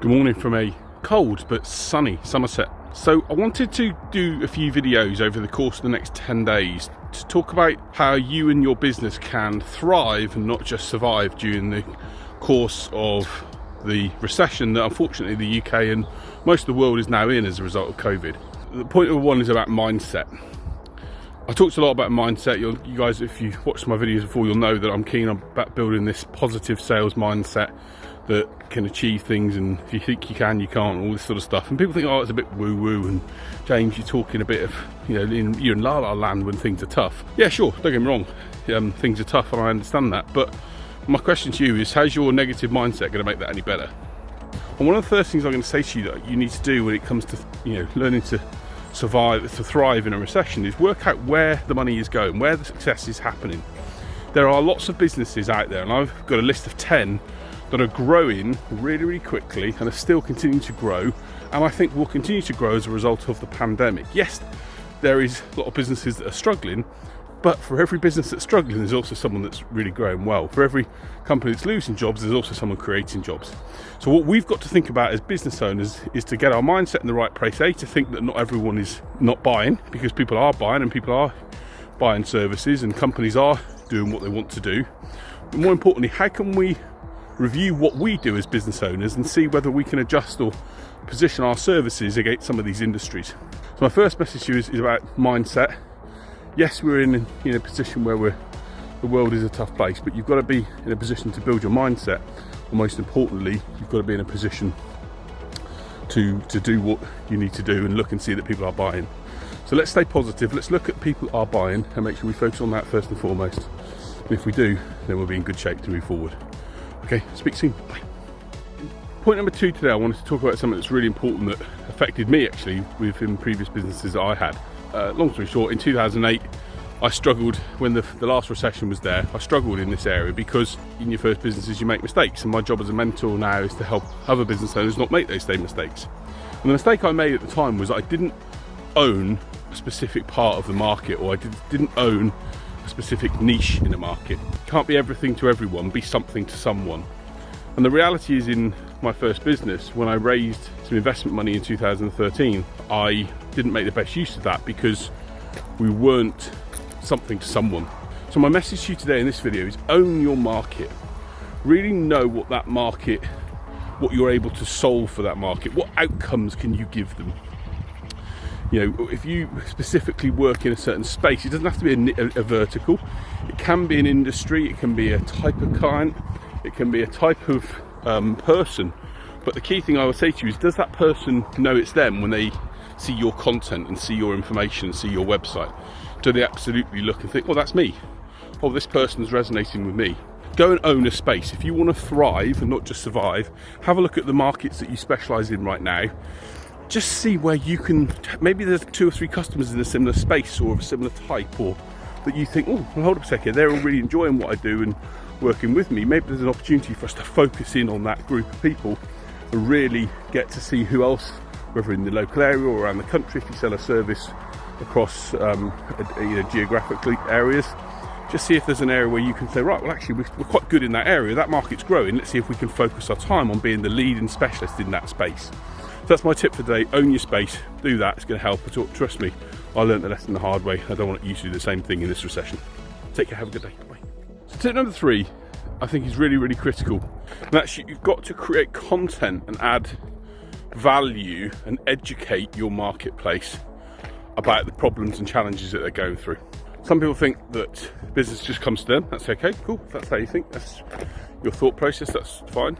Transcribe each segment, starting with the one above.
Good morning from a cold but sunny Somerset. So I wanted to do a few videos over the course of the next 10 days to talk about how you and your business can thrive and not just survive during the course of the recession that unfortunately the UK and most of the world is now in as a result of COVID. The point of one is about mindset. I talked a lot about mindset. You guys, if you watched my videos before, you'll know that I'm keen on building this positive sales mindset that can achieve things, and if you think you can, you can't, all this sort of stuff. And people think, oh, it's a bit woo-woo, and James, you're talking a bit of, you're in la-la land when things are tough. Yeah, sure, don't get me wrong, things are tough and I understand that, but my question to you is, how's your negative mindset going to make that any better? And one of the first things I'm going to say to you that you need to do when it comes to learning to survive, to thrive in a recession, is work out where the money is going, where the success is happening. There are lots of businesses out there, and I've got a list of 10 that are growing really, really quickly and are still continuing to grow, and I think will continue to grow as a result of the pandemic. Yes, there is a lot of businesses that are struggling, but for every business that's struggling, there's also someone that's really growing well. For every company that's losing jobs, there's also someone creating jobs. So what we've got to think about as business owners is to get our mindset in the right place. A, to think that not everyone is not buying, because people are buying and people are buying services and companies are doing what they want to do. But more importantly, how can we review what we do as business owners and see whether we can adjust or position our services against some of these industries. So my first message to you is about mindset. Yes, we're in a position where the world is a tough place, but you've got to be in a position to build your mindset, and most importantly, you've got to be in a position to do what you need to do and look and see that people are buying. So let's stay positive, let's look at people are buying and make sure we focus on that first and foremost. And if we do, then we'll be in good shape to move forward. Okay, speak soon, bye. Point number 2 today, I wanted to talk about something that's really important that affected me actually within previous businesses that I had. Long story short, in 2008, I struggled when the last recession was there. I struggled in this area because in your first businesses you make mistakes, and my job as a mentor now is to help other business owners not make those same mistakes. And the mistake I made at the time was I didn't own a specific part of the market, or I didn't own a specific niche in the market. Can't be everything to everyone, be something to someone. And the reality is, in my first business, when I raised some investment money in 2013, I didn't make the best use of that because we weren't something to someone. So my message to you today in this video is own your market. Really know what that market, what you're able to solve for that market, what outcomes can you give them. If you specifically work in a certain space, it doesn't have to be a vertical. It can be an industry, it can be a type of client, it can be a type of person. But the key thing I would say to you is, does that person know it's them when they see your content and see your information and see your website? Do they absolutely look and think, oh, that's me. Oh, this person's resonating with me. Go and own a space. If you want to thrive and not just survive, have a look at the markets that you specialise in right now. Just see where you can, maybe there's 2 or 3 customers in a similar space or of a similar type, or that you think, oh, hold up a second, they're all really enjoying what I do and working with me. Maybe there's an opportunity for us to focus in on that group of people and really get to see who else, whether in the local area or around the country, if you sell a service across geographically areas. Just see if there's an area where you can say, right, well actually we're quite good in that area, that market's growing, let's see if we can focus our time on being the leading specialist in that space. So that's my tip for today. Own your space, do that, it's going to help. But trust me, I learned the lesson the hard way. I don't want you to do the same thing in this recession. Take care, have a good day, bye. So tip number 3, I think is really, really critical. And that's, you've got to create content and add value and educate your marketplace about the problems and challenges that they're going through. Some people think that business just comes to them. That's okay, cool, if that's how you think, that's your thought process, that's fine.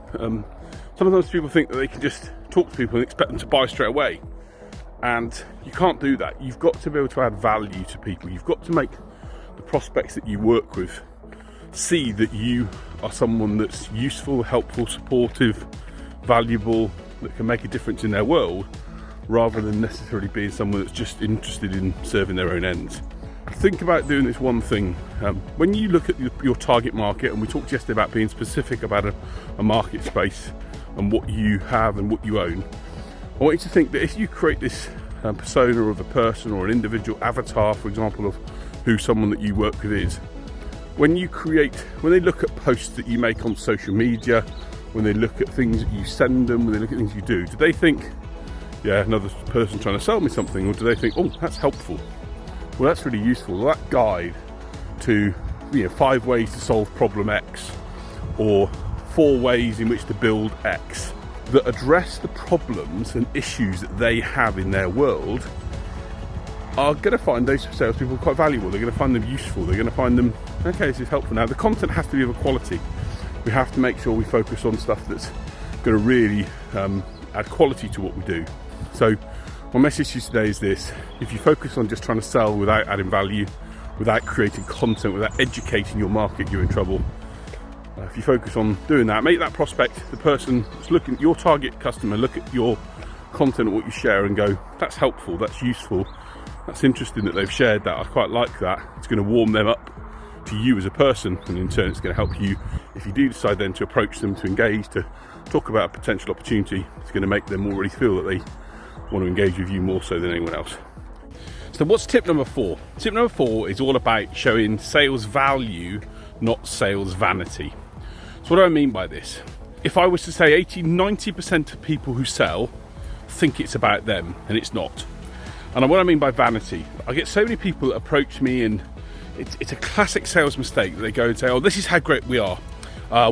Sometimes people think that they can just talk to people and expect them to buy straight away. And you can't do that. You've got to be able to add value to people. You've got to make the prospects that you work with see that you are someone that's useful, helpful, supportive, valuable, that can make a difference in their world, rather than necessarily being someone that's just interested in serving their own ends. Think about doing this one thing. When you look at your target market, and we talked yesterday about being specific about a market space and what you have and what you own, I want you to think that if you create this persona of a person or an individual avatar, for example, of who someone that you work with is, when they look at posts that you make on social media when they look at things that you send them, when they look at things you do? Do they think, yeah, another person trying to sell me something, or do they think, oh, that's helpful? Well, that's really useful. That guide to 5 ways to solve problem X, or 4 ways in which to build X, that address the problems and issues that they have in their world, are going to find those salespeople quite valuable. They're going to find them useful. They're going to find them, okay, this is helpful. Now, the content has to be of a quality. We have to make sure we focus on stuff that's going to really add quality to what we do. So my message to you today is this: if you focus on just trying to sell without adding value, without creating content, without educating your market, you're in trouble. If you focus on doing that, make that prospect, the person that's looking, your target customer, look at your content and what you share and go, that's helpful, that's useful, that's interesting that they've shared that, I quite like that. It's going to warm them up to you as a person, and in turn it's going to help you if you do decide then to approach them, to engage, to talk about a potential opportunity. It's going to make them already feel that they want to engage with you more so than anyone else. So what's tip number 4? Tip number 4 is all about showing sales value, not sales vanity. So what do I mean by this? If I was to say 80-90% of people who sell think it's about them, and it's not. And what I mean by vanity, I get so many people that approach me, and it's a classic sales mistake that they go and say, oh, this is how great we are.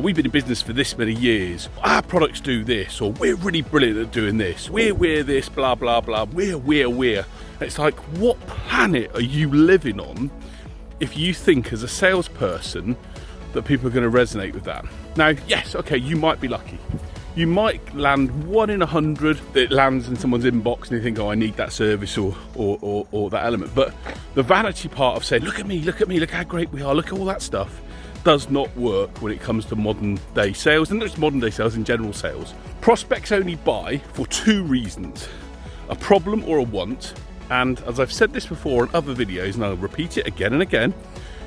We've been in business for this many years. Our products do this, or we're really brilliant at doing this. We're this, blah, blah, blah. We're. It's like, what planet are you living on if you think as a salesperson that people are going to resonate with that? Now, yes, okay, you might be lucky. You might land 1 in 100 that lands in someone's inbox and you think, oh, I need that service or that element. But the vanity part of saying, look at me, look how great we are, look at all that stuff, does not work when it comes to modern day sales, and not just modern day sales, in general sales. Prospects only buy for 2 reasons: a problem or a want. And as I've said this before in other videos, and I'll repeat it again and again,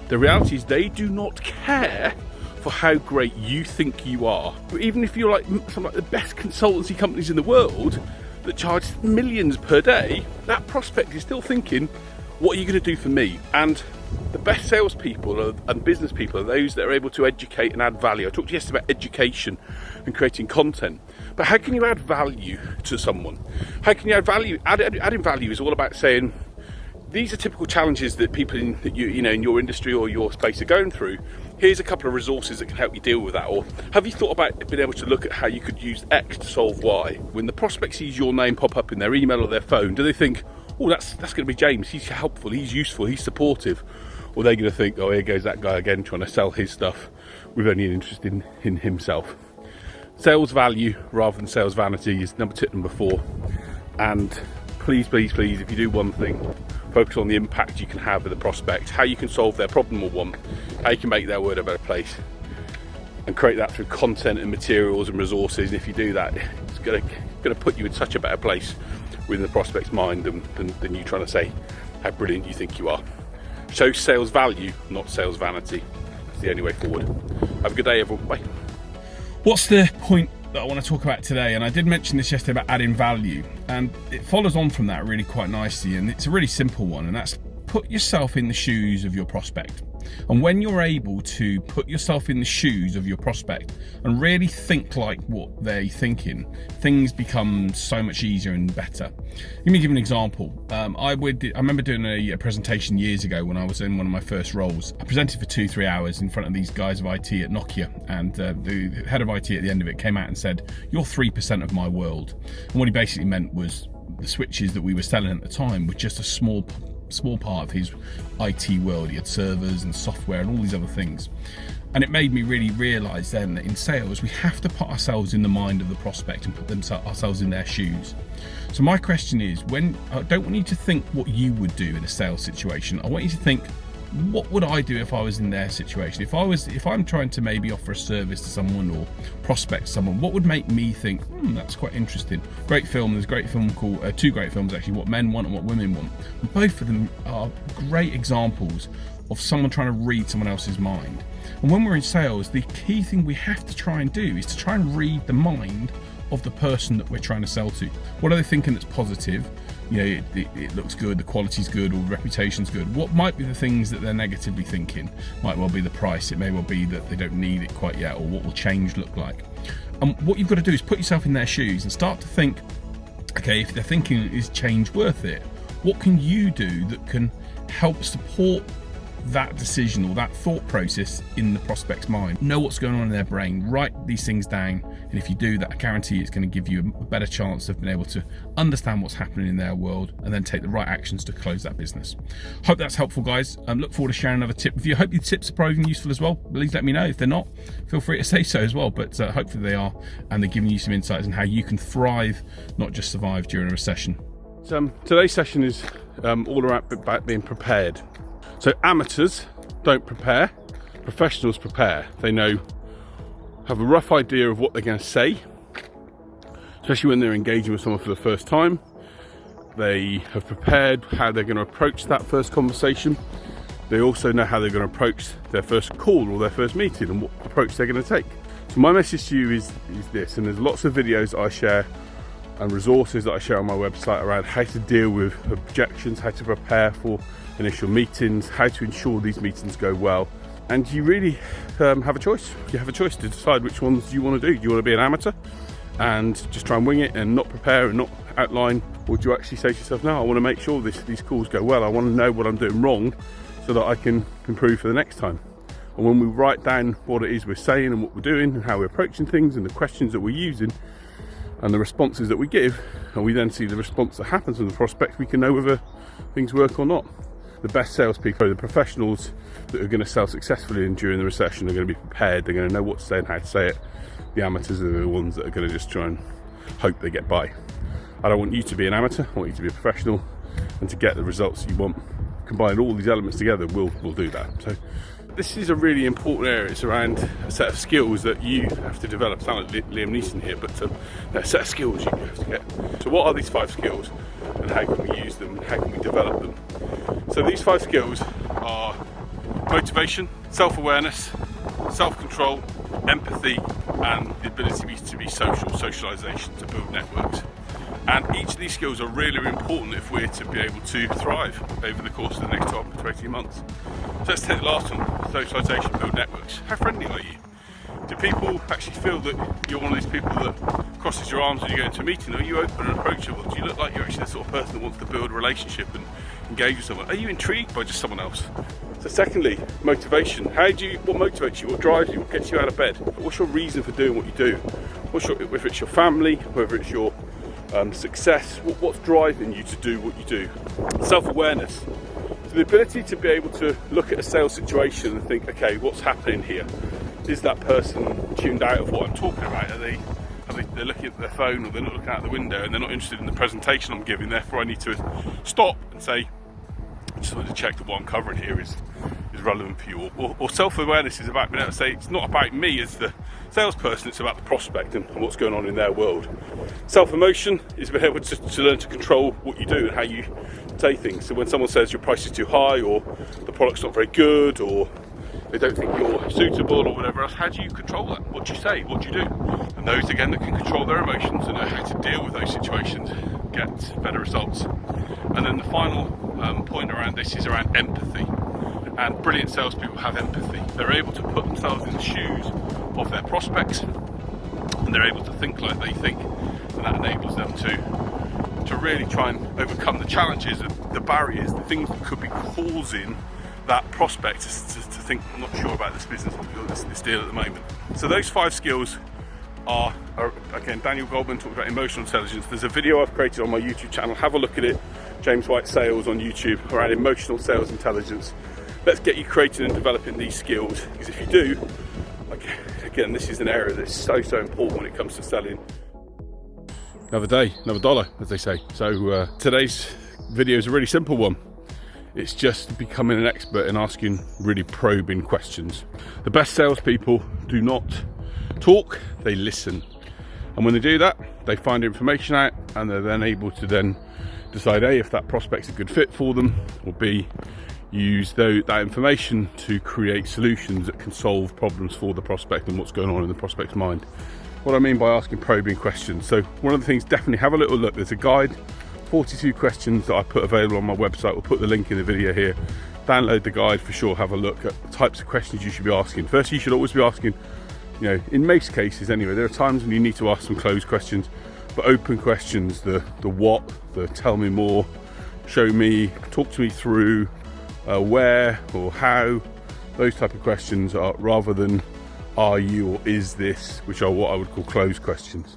the reality is they do not care for how great you think you are. But even if you're like some of the best consultancy companies in the world that charge millions per day, that prospect is still thinking, what are you going to do for me? And the best salespeople and business people are those that are able to educate and add value. I talked yesterday about education and creating content. But how can you add value to someone? How can you add value? Adding value is all about saying, these are typical challenges that people in your industry or your space are going through. Here's a couple of resources that can help you deal with that. Or have you thought about being able to look at how you could use X to solve Y? When the prospect sees your name pop up in their email or their phone, do they think, oh, that's going to be James, he's helpful, he's useful, he's supportive? Or they're going to think, oh, here goes that guy again trying to sell his stuff with only an interest in himself. Sales value rather than sales vanity is tip number 4. And please, if you do one thing, focus on the impact you can have with the prospect, how you can solve their problem or want, how you can make their world a better place, and create that through content and materials and resources. And if you do that, it's going to put you in such a better place within the prospect's mind than you trying to say how brilliant you think you are. Show sales value, not sales vanity. That's the only way forward. Have a good day, everyone. Bye. What's the point that I want to talk about today? And I did mention this yesterday about adding value, and it follows on from that really quite nicely, and it's a really simple one, and that's put yourself in the shoes of your prospect. And when you're able to put yourself in the shoes of your prospect and really think like what they're thinking, things become so much easier and better. Let me give an example. I remember doing a presentation years ago when I was in one of my first roles. I presented for 2-3 hours in front of these guys of IT at Nokia, and the head of IT at the end of it came out and said, "You're 3% of my world." And what he basically meant was the switches that we were selling at the time were just a small part of his IT world. He had servers and software and all these other things. And it made me really realise then that in sales, we have to put ourselves in the mind of the prospect and put ourselves in their shoes. So my question is, I don't want you to think what you would do in a sales situation. I want you to think, what would I do if I was in their situation? If I'm trying to maybe offer a service to someone or prospect someone, what would make me think, that's quite interesting? Great film. There's a great film called, 2 great films actually, What Men Want and What Women Want. And both of them are great examples of someone trying to read someone else's mind. And when we're in sales, the key thing we have to try and do is to try and read the mind of the person that we're trying to sell to. What are they thinking that's positive? you know, it looks good, the quality's good, or the reputation's good. What might be the things that they're negatively thinking? Might well be the price. It may well be that they don't need it quite yet, or what will change look like. And what you've got to do is put yourself in their shoes and start to think, okay, if they're thinking, is change worth it? What can you do that can help support that decision or that thought process in the prospect's mind? Know what's going on in their brain, write these things down, and if you do that, I guarantee it's going to give you a better chance of being able to understand what's happening in their world and then take the right actions to close that business. Hope that's helpful, guys. Look forward to sharing another tip with you. Hope your tips are proving useful as well. Please let me know. If they're not, feel free to say so as well, but hopefully they are, and they're giving you some insights on how you can thrive, not just survive during a recession. Today's session is all about being prepared. So amateurs don't prepare, professionals prepare. They have a rough idea of what they're going to say, especially when they're engaging with someone for the first time. They have prepared how they're going to approach that first conversation. They also know how they're going to approach their first call or their first meeting and what approach they're going to take. So my message to you is this, and there's lots of videos I share and resources that I share on my website around how to deal with objections, how to prepare for initial meetings, how to ensure these meetings go well. And you really have a choice. You have a choice to decide which ones you want to do. Do you want to be an amateur and just try and wing it and not prepare and not outline, or do you actually say to yourself, no, I want to make sure these calls go well. I want to know what I'm doing wrong so that I can improve for the next time. And when we write down what it is we're saying and what we're doing and how we're approaching things and the questions that we're using and the responses that we give, and we then see the response that happens from the prospect, we can know whether things work or not. The best salespeople, the professionals that are going to sell successfully during the recession, are going to be prepared. They're going to know what to say and how to say it. The amateurs are the ones that are going to just try and hope they get by. I don't want you to be an amateur. I want you to be a professional, and to get the results you want. Combining all these elements together, we'll do that. So this is a really important area. It's around a set of skills that you have to develop. I sound like Liam Neeson here, but a set of skills you have to get. So what are these 5 skills, and how can we use them, and how can we develop them? So these 5 skills are motivation, self-awareness, self-control, empathy, and the ability to be socialisation, to build networks. And each of these skills are really, really important if we're to be able to thrive over the course of the next 12 to 18 months. So let's take the last one, socialisation, build networks. How friendly are you? Do people actually feel that you're one of these people that crosses your arms when you go into a meeting? Are you open and approachable? Do you look like you're actually the sort of person that wants to build a relationship and engage with someone? Are you intrigued by just someone else? So secondly, motivation. What motivates you? What drives you? What gets you out of bed? What's your reason for doing what you do? Whether it's your family, whether it's your success, what's driving you to do what you do? Self-awareness. So the ability to be able to look at a sales situation and think, okay, what's happening here? Is that person tuned out of what I'm talking about? They're looking at their phone, or they're not looking out the window, and they're not interested in the presentation I'm giving? Therefore I need to stop and say, I just wanted to check that what I'm covering here is relevant for you. Or self-awareness is about being able to say, it's not about me as the salesperson, it's about the prospect and what's going on in their world. Self-emotion is being able to learn to control what you do and how you say things. So when someone says your price is too high, or the product's not very good, or they don't think you're suitable, or whatever else, how do you control that? What do you say? What do you do? And those, again, that can control their emotions and know how to deal with those situations get better results. And then the final point around this is around empathy. And brilliant salespeople have empathy. They're able to put themselves in the shoes of their prospects, and they're able to think like they think, and that enables them to really try and overcome the challenges, the barriers, the things that could be causing that prospect to think, I'm not sure about this business, this deal at the moment. So those 5 skills are again, Daniel Goldman talked about emotional intelligence. There's a video I've created on my YouTube channel, have a look at it, James White Sales on YouTube, around emotional sales intelligence. Let's get you creating and developing these skills, because if you do, again, this is an area that's so important when it comes to selling. Another day, another dollar, as they say. So today's video is a really simple one. It's just becoming an expert in asking really probing questions. The best salespeople do not talk, they listen. And when they do that, they find information out, and they're then able to then decide A, if that prospect's a good fit for them, or B, use that information to create solutions that can solve problems for the prospect and what's going on in the prospect's mind. What I mean by asking probing questions. So one of the things, definitely have a little look. There's a guide 42 questions that I put available on my website. We'll put the link in the video here. Download the guide for sure, have a look at the types of questions you should be asking. First, you should always be asking, you know, in most cases anyway, there are times when you need to ask some closed questions, but open questions, the what, the tell me more, show me, talk to me through, where or how, those type of questions are, rather than are you or is this, which are what I would call closed questions.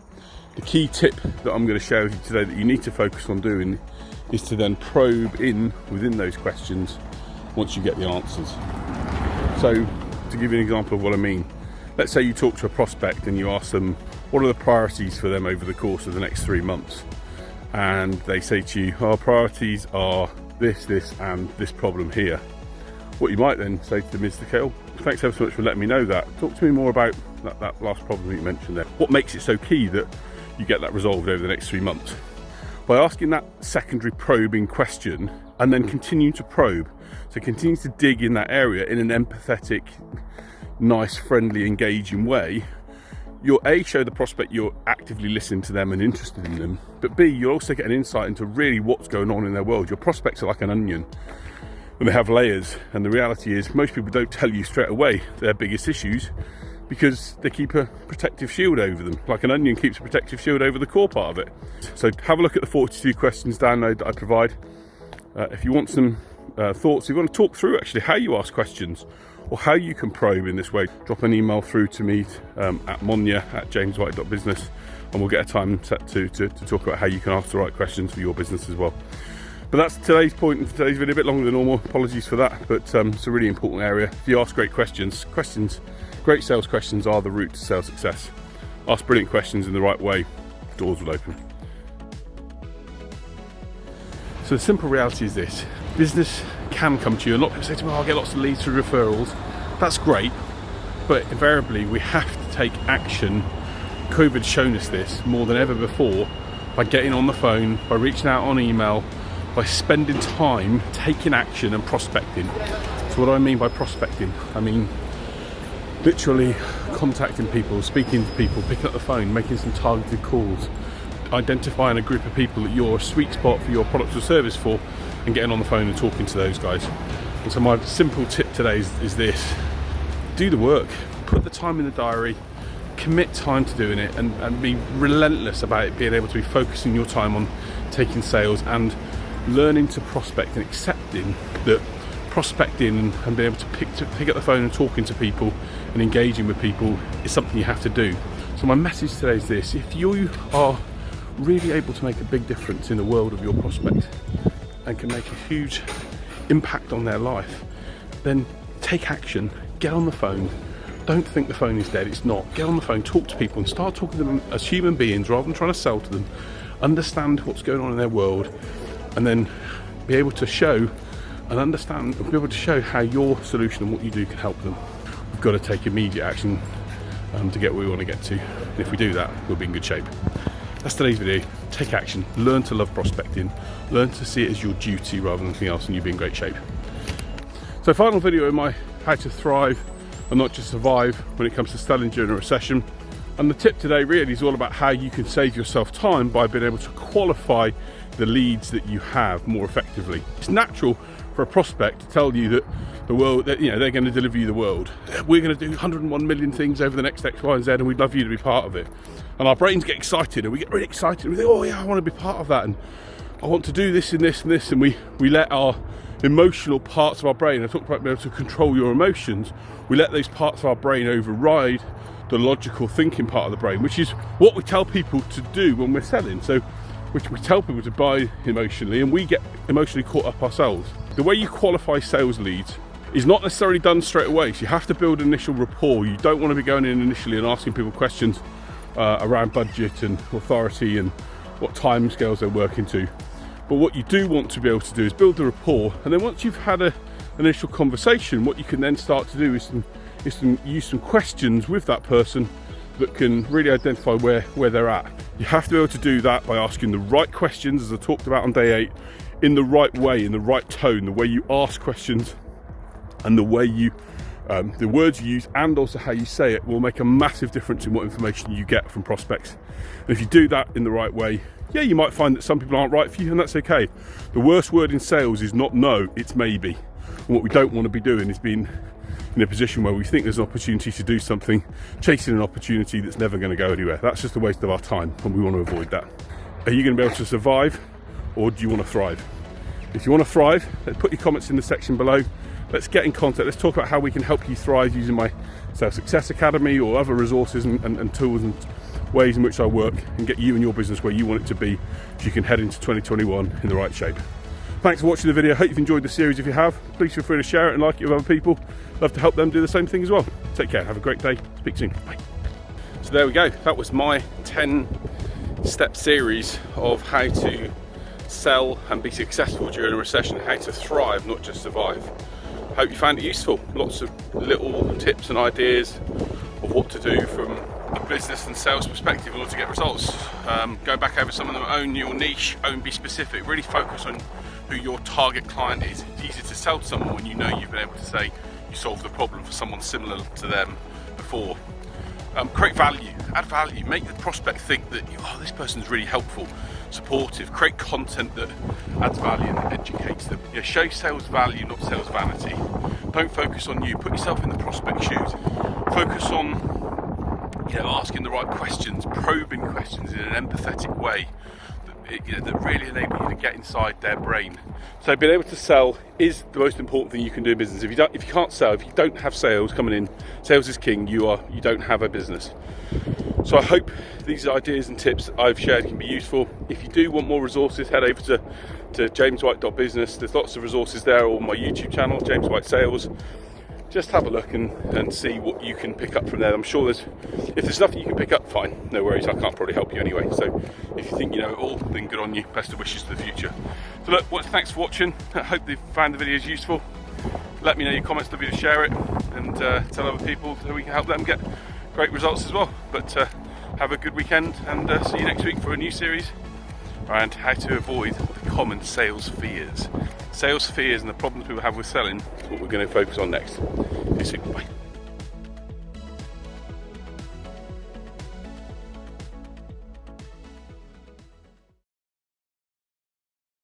The key tip that I'm going to share with you today that you need to focus on doing is to then probe in within those questions once you get the answers. So to give you an example of what I mean, let's say you talk to a prospect and you ask them what are the priorities for them over the course of the next 3 months, and they say to you, our priorities are this, and this problem here. What you might then say to them is, okay, well, thanks ever so much for letting me know that. Talk to me more about that last problem that you mentioned there. What makes it so key that you get that resolved over the next 3 months? By asking that secondary probing question and then continue to probe. So continue to dig in that area in an empathetic, nice, friendly, engaging way. You'll A, show the prospect you're actively listening to them and interested in them, but B, you'll also get an insight into really what's going on in their world. Your prospects are like an onion and they have layers, and the reality is most people don't tell you straight away their biggest issues because they keep a protective shield over them, like an onion keeps a protective shield over the core part of it. So have a look at the 42 questions download that I provide. If you want some thoughts, if you want to talk through actually how you ask questions or how you can probe in this way, drop an email through to me at monya@jameswhite.business, and we'll get a time set to talk about how you can ask the right questions for your business as well. But that's today's point, and today's video a bit longer than normal, apologies for that, but it's a really important area. If you ask great questions, great sales questions are the route to sales success. Ask brilliant questions in the right way, doors will open. So the simple reality is this: business can come to you, and a lot of people say to me, oh, I'll get lots of leads through referrals. That's great, but invariably we have to take action. COVID's shown us this more than ever before, by getting on the phone, by reaching out on email, by spending time taking action and prospecting. So what do I mean by prospecting? I mean literally contacting people, speaking to people, picking up the phone, making some targeted calls, identifying a group of people that you're a sweet spot for your product or service for, and getting on the phone and talking to those guys. And so my simple tip today is this: do the work, put the time in the diary, commit time to doing it, and be relentless about it, being able to be focusing your time on taking sales and learning to prospect, and accepting that prospecting and being able to pick up the phone and talking to people and engaging with people is something you have to do. So my message today is this: if you are really able to make a big difference in the world of your prospects and can make a huge impact on their life, then take action, get on the phone. Don't think the phone is dead, it's not. Get on the phone, talk to people, and start talking to them as human beings rather than trying to sell to them. Understand what's going on in their world, and then be able to show and understand, and be able to show how your solution and what you do can help them. We've got to take immediate action to get where we want to get to. And if we do that, we'll be in good shape. That's today's video. Take action, learn to love prospecting, learn to see it as your duty rather than anything else, and you'll be in great shape. So final video in my how to thrive and not just survive when it comes to selling during a recession. And the tip today really is all about how you can save yourself time by being able to qualify the leads that you have more effectively. It's natural for a prospect to tell you that the world, that, you know, they're going to deliver you the world. We're going to do 101 million things over the next X, Y, and Z, and we'd love you to be part of it. And our brains get excited, and we get really excited. And we think, oh yeah, I want to be part of that, and I want to do this and this and this. And we let our emotional parts of our brain, I talked about being able to control your emotions, we let those parts of our brain override the logical thinking part of the brain, which is what we tell people to do when we're selling. So which we tell people to buy emotionally, and we get emotionally caught up ourselves. The way you qualify sales leads is not necessarily done straight away, so you have to build initial rapport. You don't want to be going in initially and asking people questions around budget and authority and what time scales they're working to. But what you do want to be able to do is build the rapport, and then once you've had an initial conversation, what you can then start to do is use some questions with that person that can really identify where they're at. You have to be able to do that by asking the right questions, as I talked about on day 8, in the right way, in the right tone, the way you ask questions and the way you The words you use and also how you say it will make a massive difference in what information you get from prospects. And if you do that in the right way, yeah, you might find that some people aren't right for you, and that's okay. The worst word in sales is not no, it's maybe. And what we don't want to be doing is being in a position where we think there's an opportunity to do something, chasing an opportunity that's never going to go anywhere. That's just a waste of our time, and we want to avoid that. Are you going to be able to survive, or do you want to thrive? If you want to thrive, let's put your comments in the section below. Let's get in contact. Let's talk about how we can help you thrive using my Sales Success Academy or other resources and tools and ways in which I work, and get you and your business where you want it to be so you can head into 2021 in the right shape. Thanks for watching the video. I hope you've enjoyed the series. If you have, please feel free to share it and like it with other people. Love to help them do the same thing as well. Take care. Have a great day. Speak soon. Bye. So there we go. That was my 10-step series of how to sell and be successful during a recession, how to thrive, not just survive. Hope you found it useful. Lots of little tips and ideas of what to do from a business and sales perspective in order to get results. Go back over some of them, own your niche, be specific, really focus on who your target client is. It's easier to sell to someone when you know you've been able to say you solved the problem for someone similar to them before. Create value, add value, make the prospect think that this person's really helpful, supportive. Create content that adds value and that educates them. Show sales value, not sales vanity. Don't focus on you, put yourself in the prospect shoes. Focus on asking the right questions, probing questions in an empathetic way that really enable you to get inside their brain. So being able to sell is the most important thing you can do in business. If you can't sell, if you don't have sales coming in, sales is king, you don't have a business. So I hope these ideas and tips I've shared can be useful. If you do want more resources, head over to jameswhite.business. There's lots of resources there, or my YouTube channel, James White Sales. Just have a look and see what you can pick up from there. I'm sure if there's nothing you can pick up, fine, no worries, I can't probably help you anyway. So if you think you know it all, then good on you, best of wishes for the future. So look, thanks for watching. I hope you found the videos useful. Let me know your comments, love you to share it, and tell other people so we can help them get great results as well. But have a good weekend, and see you next week for a new series around how to avoid the common sales fears. Sales fears and the problems people have with selling is what we're going to focus on next. See you soon. Bye.